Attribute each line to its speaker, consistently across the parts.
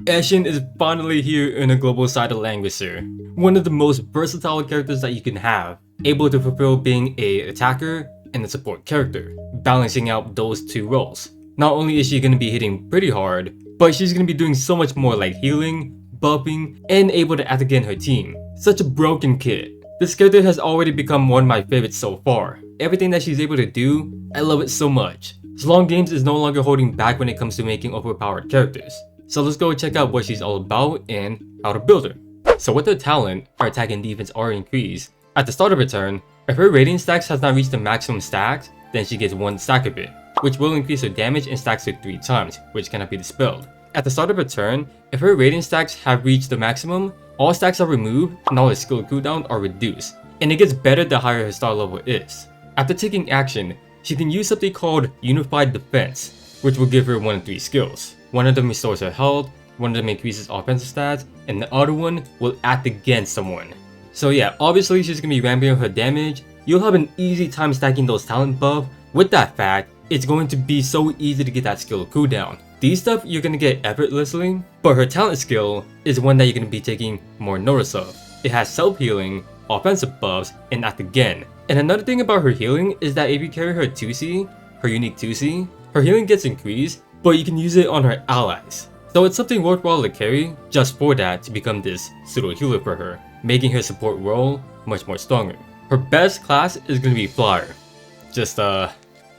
Speaker 1: Eshean is finally here in the global side of Langrisser, one of the most versatile characters that you can have, able to fulfill being an attacker and a support character, balancing out those two roles. Not only is she going to be hitting pretty hard, but she's going to be doing so much more like healing, buffing, and able to act against her team. Such a broken kid. This character has already become one of my favorites so far. Everything that she's able to do, I love it so much. Long Games is no longer holding back when it comes to making overpowered characters. So let's go check out what she's all about and how to build her. So with her talent, her attack and defense are increased. At the start of her turn, if her rating stacks has not reached the maximum stacks, then she gets 1 stack of it, which will increase her damage and stacks her 3 times, which cannot be dispelled. At the start of her turn, if her rating stacks have reached the maximum, all stacks are removed and all her skill cooldowns are reduced, and it gets better the higher her star level is. After taking action, she can use something called Unified Defense, which will give her 1 of 3 skills. One of them restores her health, one of them increases offensive stats, and the other one will act against someone. So yeah, obviously she's going to be ramping up her damage. You'll have an easy time stacking those talent buff. With that fact, it's going to be so easy to get that skill cooldown. These stuff you're going to get effortlessly, but her talent skill is one that you're going to be taking more notice of. It has self-healing, offensive buffs, and act again. And another thing about her healing is that if you carry her 2C, her unique 2C, her healing gets increased, but you can use it on her allies. So it's something worthwhile to carry just for that to become this pseudo healer for her, making her support role much more stronger. Her best class is going to be Flyer.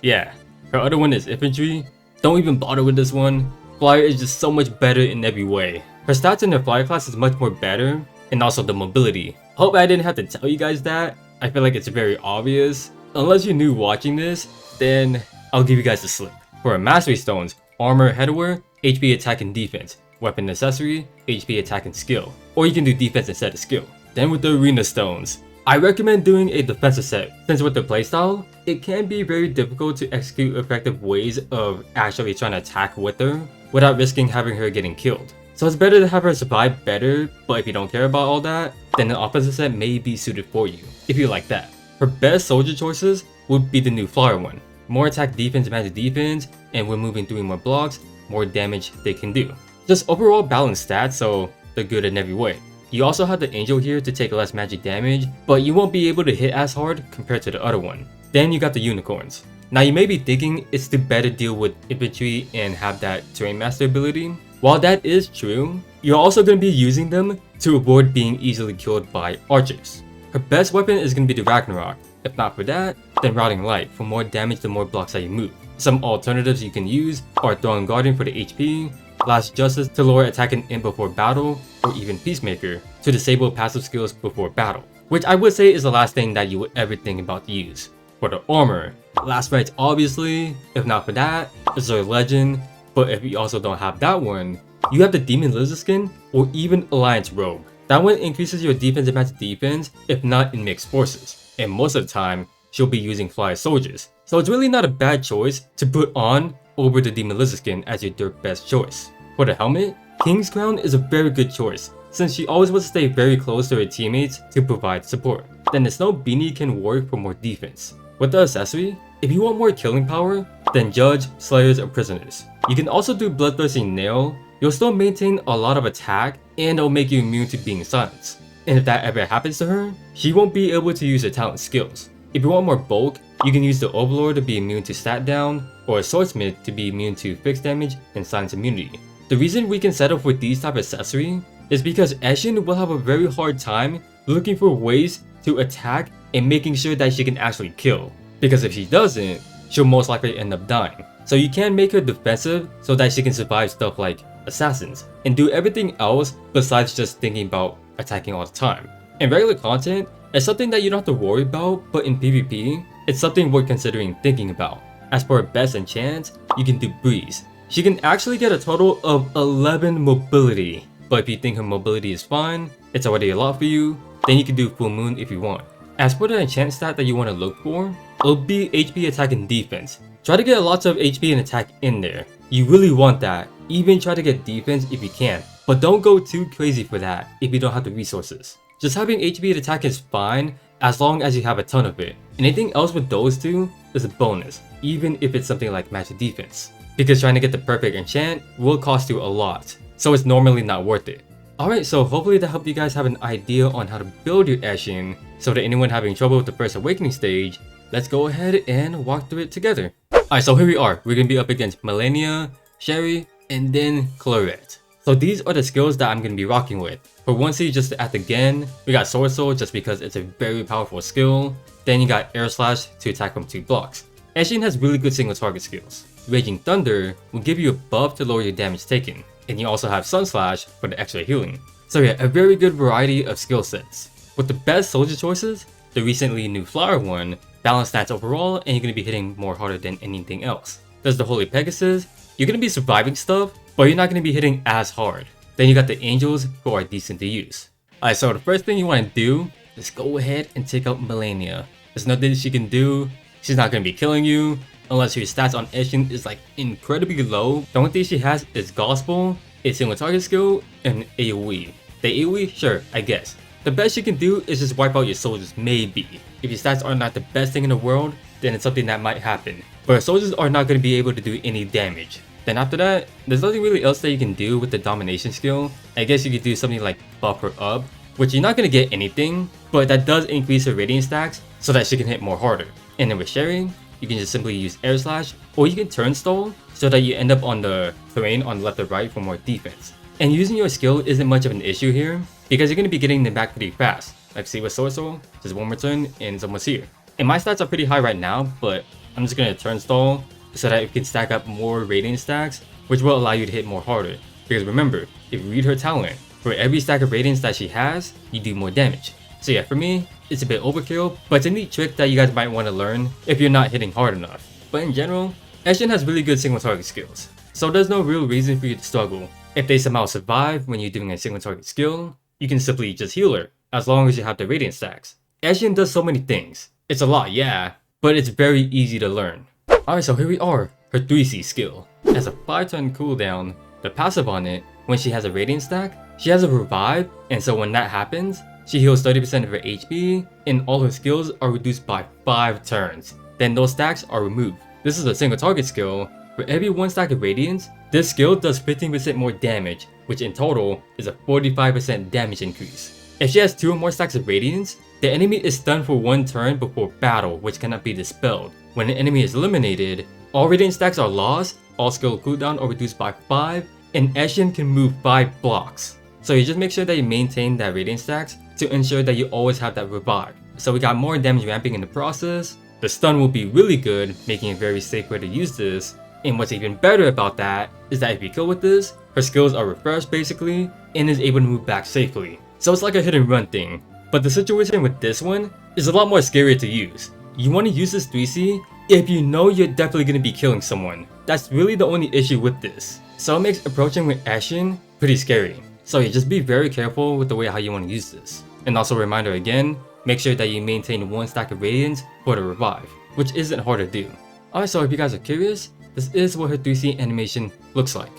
Speaker 1: Yeah. Her other one is Infantry. Don't even bother with this one. Flyer is just so much better in every way. Her stats in her Flyer class is much more better, and also the mobility. Hope I didn't have to tell you guys that. I feel like it's very obvious. Unless you're new watching this, then I'll give you guys the slip. For her Mastery Stones, Armor, Headwear, HP, Attack, and Defense. Weapon Accessory, HP, Attack, and Skill. Or you can do Defense instead of Skill. Then with the Arena Stones, I recommend doing a defensive set, since with the playstyle, it can be very difficult to execute effective ways of actually trying to attack with her without risking having her getting killed. So it's better to have her survive better, but if you don't care about all that, then the offensive set may be suited for you, if you like that. Her best soldier choices would be the new Flyer one. More attack, defense, magic defense, and when moving 3 more blocks, more damage they can do. Just overall balanced stats, so they're good in every way. You also have the Angel here to take less magic damage, but you won't be able to hit as hard compared to the other one. Then you got the Unicorns. Now you may be thinking it's to better deal with infantry and have that terrain master ability. While that is true, you're also going to be using them to avoid being easily killed by archers. Her best weapon is going to be the Ragnarok. If not for that, then Routing Light for more damage the more blocks that you move. Some alternatives you can use are Throwing Guardian for the HP, Last Justice to lower attack and in before battle, or even Peacemaker to disable passive skills before battle, which I would say is the last thing that you would ever think about to use. For the armor, Last Rites obviously, if not for that, it's a legend, but if you also don't have that one, you have the Demon Lizard skin or even Alliance Robe. That one increases your defense and magic defense if not in mixed forces, and most of the time, she'll be using Flyer soldiers. So it's really not a bad choice to put on over the Demon Lizard skin as your third best choice. For the helmet, King's Crown is a very good choice since she always wants to stay very close to her teammates to provide support. Then the Snow Beanie can work for more defense. With the accessory, if you want more killing power, then Judge, Slayers, or Prisoners. You can also do Bloodthirsty Nail. You'll still maintain a lot of attack and it'll make you immune to being silenced. And if that ever happens to her, she won't be able to use her talent skills. If you want more bulk, you can use the Overlord to be immune to stat down, or a Swordsmith to be immune to fixed damage and silence immunity. The reason we can set up with these type of accessory is because Eshean will have a very hard time looking for ways to attack and making sure that she can actually kill. Because if she doesn't, she'll most likely end up dying. So you can make her defensive so that she can survive stuff like assassins and do everything else besides just thinking about attacking all the time. In regular content, it's something that you don't have to worry about, but in PvP, it's something worth considering thinking about. As for her best enchant, you can do Breeze. She can actually get a total of 11 mobility, but if you think her mobility is fine, it's already a lot for you, then you can do Full Moon if you want. As for the enchant stat that you want to look for, it'll be HP, attack, and defense. Try to get lots of HP and attack in there. You really want that. Even try to get defense if you can, but don't go too crazy for that if you don't have the resources. Just having HP and attack is fine as long as you have a ton of it. Anything else with those two is a bonus, even if it's something like magic defense. Because trying to get the perfect enchant will cost you a lot. so it's normally not worth it. Alright, so hopefully that helped you guys have an idea on how to build your Eshean, so that anyone having trouble with the first awakening stage, let's go ahead and walk through it together. Alright, so here we are. We're gonna be up against Melania, Sherry, and then Clarette. So these are the skills that I'm gonna be rocking with. For 1C, just at the Gen, we got Sword Soul just because it's a very powerful skill. Then you got Air Slash to attack from 2 blocks. Eshean has really good single target skills. Raging Thunder will give you a buff to lower your damage taken. And you also have Sun Slash for the extra healing. So yeah, a very good variety of skill sets. With the best soldier choices, the recently new Flower one, balanced stats overall, and you're going to be hitting more harder than anything else. There's the Holy Pegasus, you're going to be surviving stuff, but you're not going to be hitting as hard. Then you got the Angels, who are decent to use. Alright, so the first thing you want to do is go ahead and take out Melania. There's nothing she can do, she's not going to be killing you, unless your stats on Eshean is like incredibly low. The only thing she has is Gospel, a single target skill, and AoE. The AoE, sure, I guess. The best you can do is just wipe out your soldiers, maybe. If your stats are not the best thing in the world, then it's something that might happen. But your soldiers are not going to be able to do any damage. Then after that, there's nothing really else that you can do with the domination skill. I guess you could do something like buff her up, which you're not going to get anything, but that does increase her radiant stacks so that she can hit more harder. And then with Sherry, you can just simply use Air Slash, or you can Turnstile so that you end up on the terrain on the left or right for more defense. And using your skill isn't much of an issue here, because you're going to be getting them back pretty fast. Like see with Sword Soul, just one more turn and it's almost here. And my stats are pretty high right now, but I'm just going to Turnstile so that you can stack up more radiant stacks, which will allow you to hit more harder. Because remember, if you read her talent, for every stack of radiance that she has, you do more damage. So yeah, for me, it's a bit overkill, but it's a neat trick that you guys might want to learn if you're not hitting hard enough. But in general, Eshean has really good single target skills, so there's no real reason for you to struggle. If they somehow survive when you're doing a single target skill, you can simply just heal her, as long as you have the radiant stacks. Eshean does so many things. It's a lot, yeah, but it's very easy to learn. Alright, so here we are, her 3C skill. It has a 5-turn cooldown. The passive on it, when she has a radiant stack, she has a revive, and so when that happens, she heals 30% of her HP, and all her skills are reduced by 5 turns. Then those stacks are removed. This is a single target skill. For every 1 stack of radiance, this skill does 15% more damage, which in total is a 45% damage increase. If she has 2 or more stacks of radiance, the enemy is stunned for 1 turn before battle, which cannot be dispelled. When an enemy is eliminated, all radiant stacks are lost, all skill cooldown are reduced by 5, and Eshean can move 5 blocks. So you just make sure that you maintain that radiant stacks to ensure that you always have that revive. So we got more damage ramping in the process. The stun will be really good, making a very safe way to use this. And what's even better about that is that if you kill with this, her skills are refreshed basically, and is able to move back safely. So it's like a hit and run thing. But the situation with this one is a lot more scary to use. You want to use this 3C if you know you're definitely going to be killing someone. That's really the only issue with this. So it makes approaching with Eshean pretty scary. So yeah, just be very careful with the way how you want to use this. And also a reminder again, make sure that you maintain 1 stack of radiance for the revive, which isn't hard to do. Alright, so if you guys are curious, this is what her 3C animation looks like.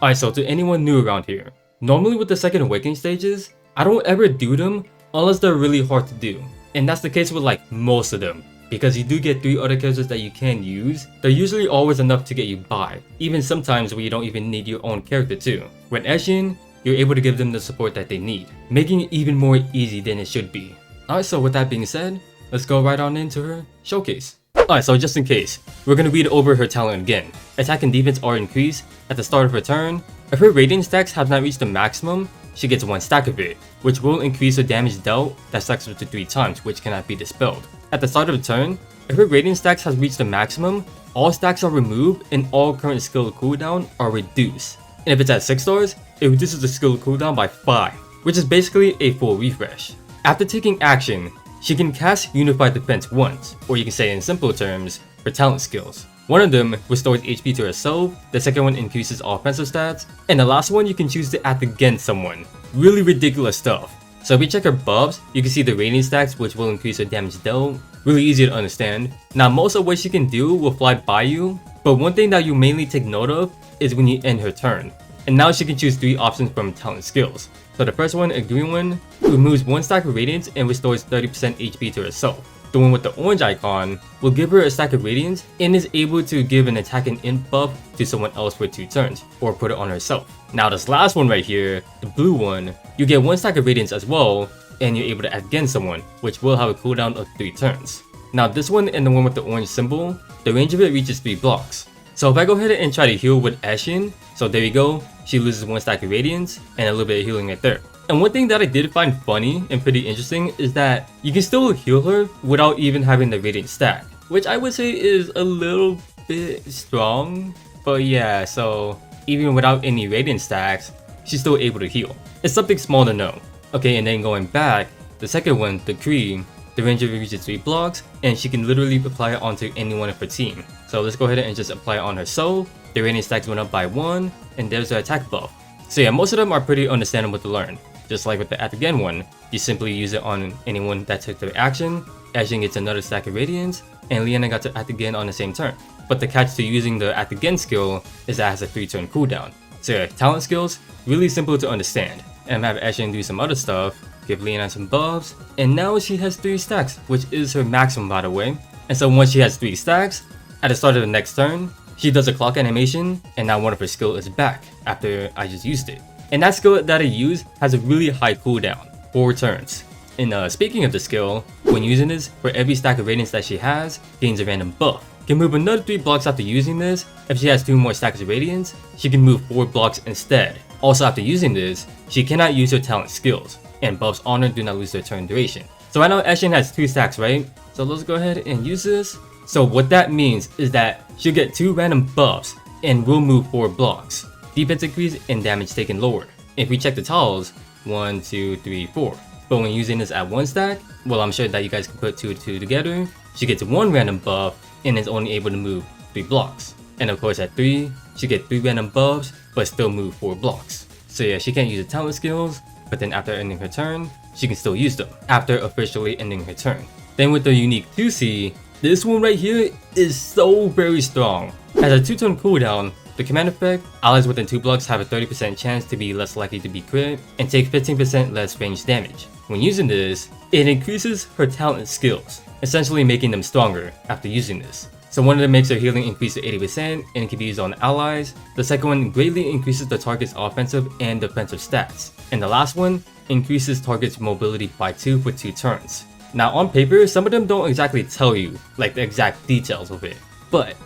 Speaker 1: Alright, so to anyone new around here, normally with the second awakening stages, I don't ever do them unless they're really hard to do. And that's the case with like most of them. Because you do get 3 other characters that you can use, they're usually always enough to get you by, even sometimes where you don't even need your own character too. With Eshean, you're able to give them the support that they need, making it even more easy than it should be. Alright, so with that being said, let's go right on into her showcase. Alright, so just in case, we're gonna read over her talent again. Attack and defense are increased at the start of her turn. If her radiant stacks have not reached the maximum, she gets 1 stack of it, which will increase her damage dealt that stacks up to 3 times, which cannot be dispelled. At the start of the turn, if her radiant stacks has reached the maximum, all stacks are removed and all current skill cooldown are reduced. And if it's at 6 stars, it reduces the skill cooldown by 5, which is basically a full refresh. After taking action, she can cast Unified Defense once, or you can say in simple terms, her talent skills. One of them restores HP to herself, the second one increases offensive stats, and the last one you can choose to act against someone. Really ridiculous stuff. So if we check her buffs, you can see the radiant stacks, which will increase her damage dealt. Really easy to understand. Now most of what she can do will fly by you, but one thing that you mainly take note of is when you end her turn. And now she can choose 3 options from talent skills. So the first one, a green one, removes 1 stack of radiance and restores 30% HP to herself. the one with the orange icon, will give her a stack of radiance and is able to give an attack and int buff to someone else for 2 turns, or put it on herself. Now this last one right here, the blue one, you get 1 stack of radiance as well, and you're able to add against someone, which will have a cooldown of 3 turns. Now this one and the one with the orange symbol, the range of it reaches 3 blocks. So if I go ahead and try to heal with Eshean, so there you go, she loses 1 stack of radiance and a little bit of healing right there. And one thing that I did find funny and pretty interesting is that you can still heal her without even having the radiant stack, which I would say is a little bit strong. But yeah, so even without any radiant stacks, she's still able to heal. It's something small to know. Okay, and then going back, the second one, the Kree, the range of it reaches 3 blocks, and she can literally apply it onto anyone of her team. So let's go ahead and just apply it on herself. The radiant stacks went up by 1, and there's the attack buff. So yeah, most of them are pretty understandable to learn. Just like with the at again one, you simply use it on anyone that took the action, Eshean gets another stack of radiance, and Liana got to at again on the same turn. But the catch to using the at again skill is that it has a 3-turn cooldown. So yeah, talent skills, really simple to understand. And have Eshean do some other stuff, give Liana some buffs, and now she has 3 stacks, which is her maximum by the way. And so once she has 3 stacks, at the start of the next turn, she does a clock animation, and now one of her skill is back after I just used it. And that skill that I use has a really high cooldown, 4 turns. And speaking of the skill, when using this, for every stack of radiance that she has, gains a random buff. Can move another 3 blocks after using this. If she has 2 more stacks of radiance, she can move 4 blocks instead. Also after using this, she cannot use her talent skills, and buffs on her do not lose their turn duration. So I know Eshean has 2 stacks, right? So let's go ahead and use this. So what that means is that she'll get 2 random buffs and will move 4 blocks. Defense increase and damage taken lowered. If we check the tiles, 1, 2, 3, 4. But when using this at 1 stack, well I'm sure that you guys can put 2 and 2 together, she gets 1 random buff and is only able to move 3 blocks. And of course at 3, she gets 3 random buffs but still move 4 blocks. So yeah, she can't use the talent skills, but then after ending her turn, she can still use them after officially ending her turn. Then with the unique 2C, this one right here is so very strong. As a 2-turn cooldown, the command effect, allies within 2 blocks have a 30% chance to be less likely to be crit and take 15% less range damage. When using this, it increases her talent skills, essentially making them stronger after using this. So one of them makes her healing increase to 80% and can be used on allies. The second one greatly increases the target's offensive and defensive stats. And the last one increases target's mobility by 2 for 2 turns. Now on paper, some of them don't exactly tell you like the exact details of it. But,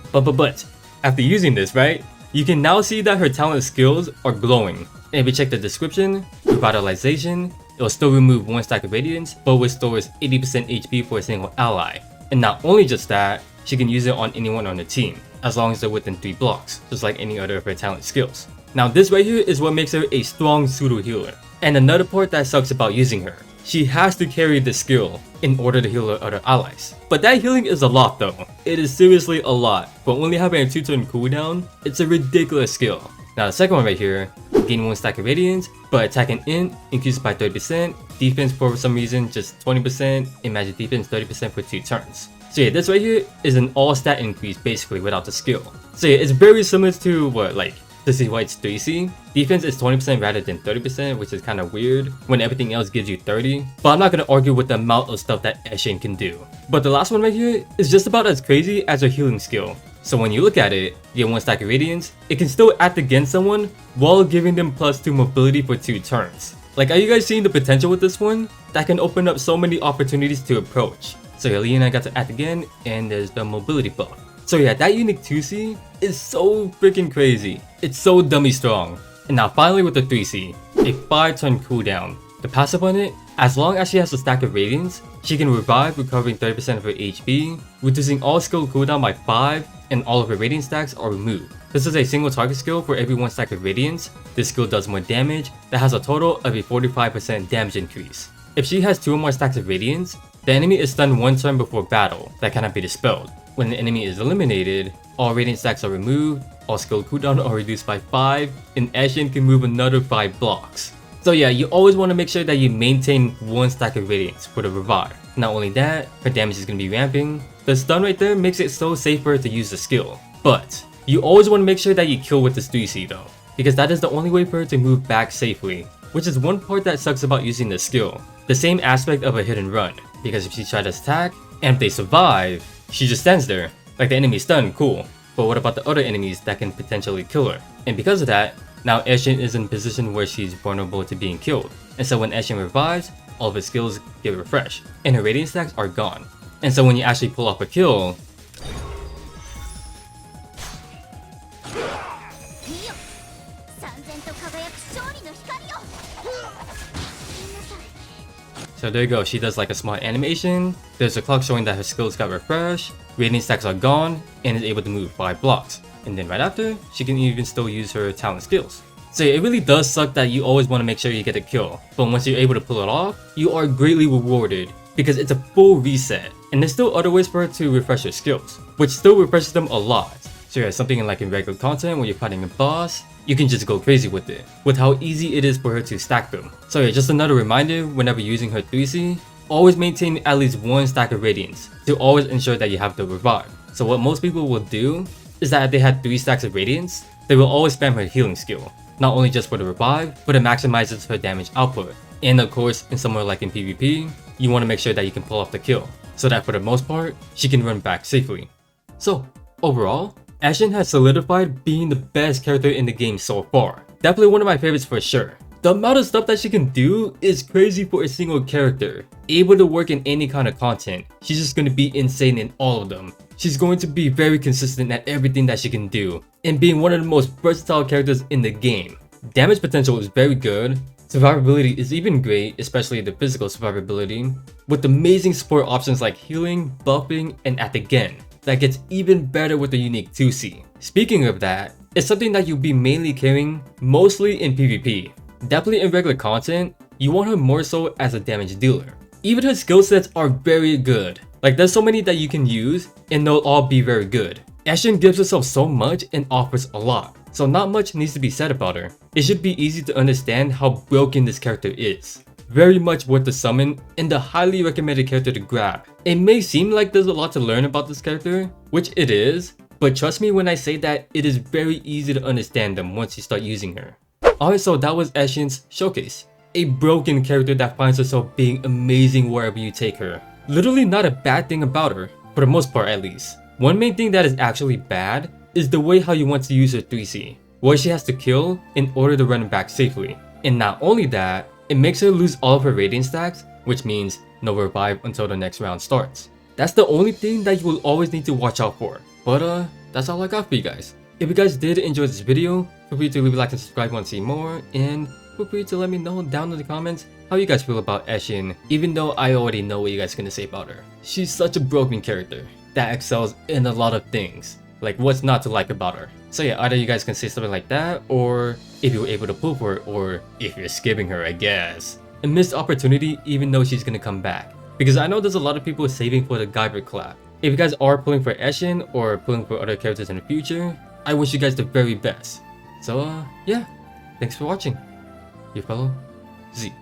Speaker 1: after using this, right? You can now see that her talent skills are glowing. And if you check the description, revitalization, it will still remove 1 stack of radiance, but restores 80% HP for a single ally. And not only just that, she can use it on anyone on the team, as long as they're within 3 blocks, just like any other of her talent skills. Now this right here is what makes her a strong pseudo healer. And another part that sucks about using her, she has to carry this skill in order to heal her other allies. But that healing is a lot though. It is seriously a lot. But only having a 2-turn cooldown, it's a ridiculous skill. Now the second one right here, gain 1 stack of radiance, but attack and int increases by 30%, defense for some reason just 20%, and magic defense 30% for 2 turns. So yeah, this right here is an all stat increase basically without the skill. So yeah, it's very similar to what like this is why it's 3C. Defense is 20% rather than 30%, which is kind of weird when everything else gives you 30. But I'm not going to argue with the amount of stuff that Eshean can do. But the last one right here is just about as crazy as her healing skill. So when you look at it, you get 1 stack of radiance, it can still act against someone while giving them +2 mobility for 2 turns. Like, are you guys seeing the potential with this one? That can open up so many opportunities to approach. So yeah, and I got to act again, and there's the mobility buff. So yeah, that unique 2C is so freaking crazy. It's so dummy strong. And now finally with the 3C, a 5-turn cooldown. The passive on it, as long as she has a stack of radiance, she can revive, recovering 30% of her HP, reducing all skill cooldown by 5, and all of her radiance stacks are removed. This is a single target skill for every 1 stack of radiance. This skill does more damage, that has a total of a 45% damage increase. If she has 2 or more stacks of radiance, the enemy is stunned 1 turn before battle, that cannot be dispelled. When the enemy is eliminated, all radiant stacks are removed, all skill cooldown are reduced by 5, and Eshean can move another 5 blocks. So yeah, you always want to make sure that you maintain 1 stack of radiance for the revive. Not only that, her damage is going to be ramping. The stun right there makes it so safe for her to use the skill. But you always want to make sure that you kill with this 3C though, because that is the only way for her to move back safely, which is one part that sucks about using the skill. The same aspect of a hit and run, because if she tries to attack And if they survive, she just stands there. Like the enemy's stunned, cool. But what about the other enemies that can potentially kill her? And because of that, now Eshean is in a position where she's vulnerable to being killed. And so when Eshean revives, all of his skills get refreshed, and her radiant stacks are gone. And so when you actually pull off a kill, so there you go, she does like a small animation, there's a clock showing that her skills got refreshed, radiant stacks are gone, and is able to move 5 blocks. And then right after, she can even still use her talent skills. So it really does suck that you always want to make sure you get a kill, but once you're able to pull it off, you are greatly rewarded because it's a full reset. And there's still other ways for her to refresh her skills, which still refreshes them a lot. So yeah, something like in regular content when you're fighting a boss, you can just go crazy with it, with how easy it is for her to stack them. So yeah, just another reminder, whenever using her 3C, always maintain at least 1 stack of radiance to always ensure that you have the revive. So what most people will do is that if they had 3 stacks of radiance, they will always spam her healing skill, not only just for the revive, but it maximizes her damage output. And of course, in somewhere like in PvP, you want to make sure that you can pull off the kill, so that for the most part, she can run back safely. So overall, Eshean has solidified being the best character in the game so far. Definitely one of my favorites for sure. The amount of stuff that she can do is crazy for a single character. Able to work in any kind of content, she's just going to be insane in all of them. She's going to be very consistent at everything that she can do, and being one of the most versatile characters in the game. Damage potential is very good, survivability is even great, especially the physical survivability, with amazing support options like healing, buffing, and at the again. That gets even better with the unique 2C. Speaking of that, it's something that you'll be mainly carrying mostly in PvP. Definitely in regular content, you want her more so as a damage dealer. Even her skill sets are very good. Like there's so many that you can use and they'll all be very good. Eshean gives herself so much and offers a lot, so not much needs to be said about her. It should be easy to understand how broken this character is. Very much worth the summon and the highly recommended character to grab. It may seem like there's a lot to learn about this character, which it is, but trust me when I say that it is very easy to understand them once you start using her. Alright, so that was Eshean's showcase. A broken character that finds herself being amazing wherever you take her. Literally not a bad thing about her, for the most part at least. One main thing that is actually bad is the way how you want to use her 3C, where she has to kill in order to run back safely. And not only that, it makes her lose all of her radiant stacks, which means no revive until the next round starts. That's the only thing that you will always need to watch out for. But that's all I got for you guys. If you guys did enjoy this video, feel free to leave a like and subscribe if you want to see more, and feel free to let me know down in the comments how you guys feel about Eshean, even though I already know what you guys are gonna say about her. She's such a broken character that excels in a lot of things. Like what's not to like about her? So yeah, either you guys can say something like that, or if you were able to pull for it, or if you're skipping her, I guess. A missed opportunity even though she's gonna come back. Because I know there's a lot of people saving for the Guyver collab. If you guys are pulling for Eshean or pulling for other characters in the future, I wish you guys the very best. So yeah, thanks for watching. Your fellow Z.